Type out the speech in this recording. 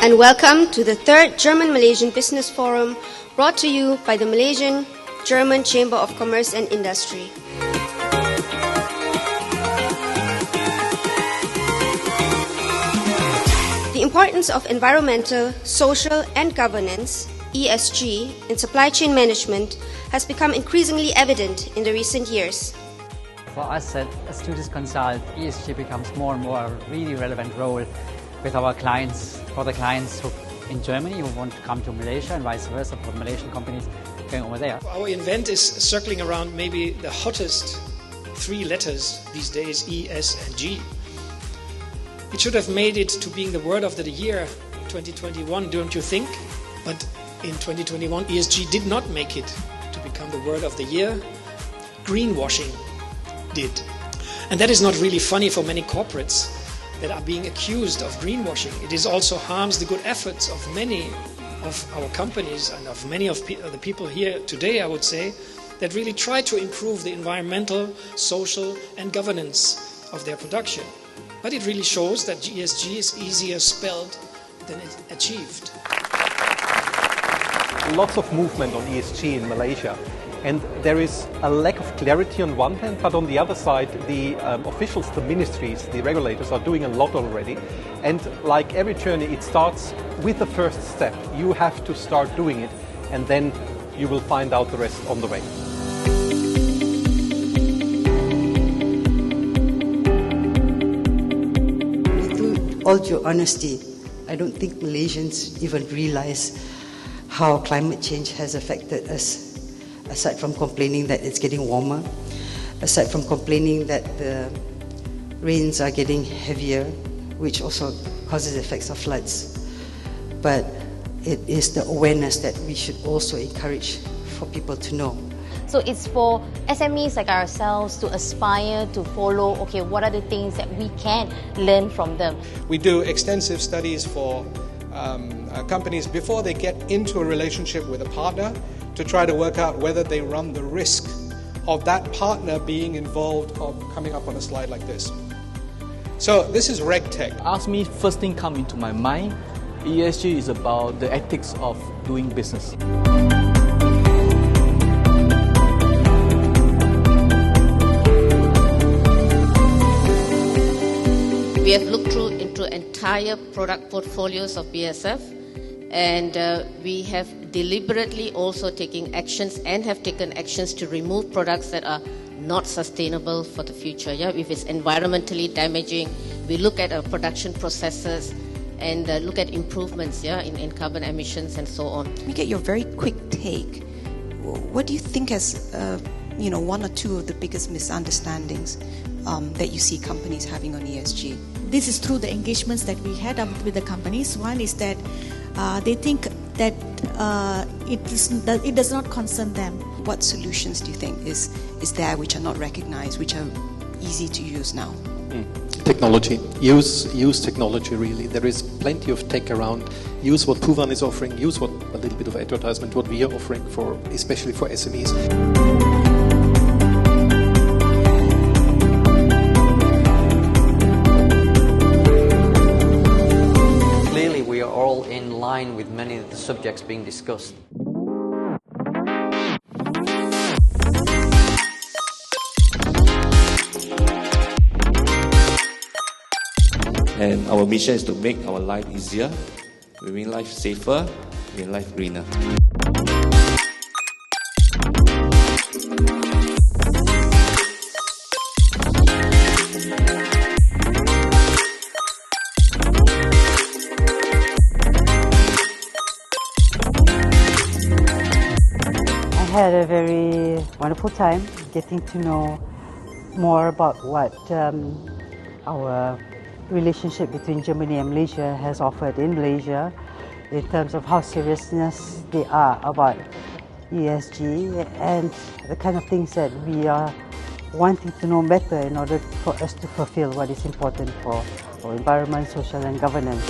and welcome to the third German-Malaysian Business Forum, brought to you by the Malaysian German Chamber of Commerce and Industry. The importance of environmental, social and governance, ESG, in supply chain management has become increasingly evident in the recent years. For us at Students Consult, ESG becomes more and more a really relevant role with our clients, for the clients who in Germany who want to come to Malaysia and vice versa for Malaysian companies going over there. Our event is circling around maybe the hottest three letters these days, E, S and G. It should have made it to being the word of the year 2021, don't you think? But in 2021, ESG did not make it to become the word of the year. Greenwashing did. And that is not really funny for many corporates that are being accused of greenwashing. It also harms the good efforts of many of our companies and of many of the people here today, I would say, that really try to improve the environmental, social and governance of their production. But it really shows that ESG is easier spelled than achieved. Lots of movement on ESG in Malaysia. And there is a lack of clarity on one hand, but on the other side, the officials, the ministries, the regulators are doing a lot already. And like every journey, it starts with the first step. You have to start doing it, and then you will find out the rest on the way. With all due honesty, I don't think Malaysians even realize how climate change has affected us. Aside from complaining that it's getting warmer, aside from complaining that the rains are getting heavier, which also causes effects of floods. But it is the awareness that we should also encourage for people to know. So it's for SMEs like ourselves to aspire to follow, okay, what are the things that we can learn from them? We do extensive studies for companies before they get into a relationship with a partner, to try to work out whether they run the risk of that partner being involved or coming up on a slide like this. So this is RegTech. Ask me, first thing come into my mind, ESG is about the ethics of doing business. We have looked through into entire product portfolios of BSF, and we have deliberately also taken actions and have taken actions to remove products that are not sustainable for the future. Yeah, if it's environmentally damaging, we look at our production processes and look at improvements, yeah, in carbon emissions and so on. Let me get your very quick take. What do you think is, one or two of the biggest misunderstandings that you see companies having on ESG? This is through the engagements that we had with the companies. One is that they think that it does not concern them. What solutions do you think is there which are not recognized, which are easy to use now? Technology. Use technology really. There is plenty of tech around. Use what Puvan is offering. Use a little bit of advertisement, what we are offering especially for SMEs. In line with many of the subjects being discussed. And our mission is to make our life easier, we make life safer, we make life greener. I had a very wonderful time getting to know more about what our relationship between Germany and Malaysia has offered in Malaysia in terms of how seriousness they are about ESG and the kind of things that we are wanting to know better in order for us to fulfill what is important for environment, social and governance.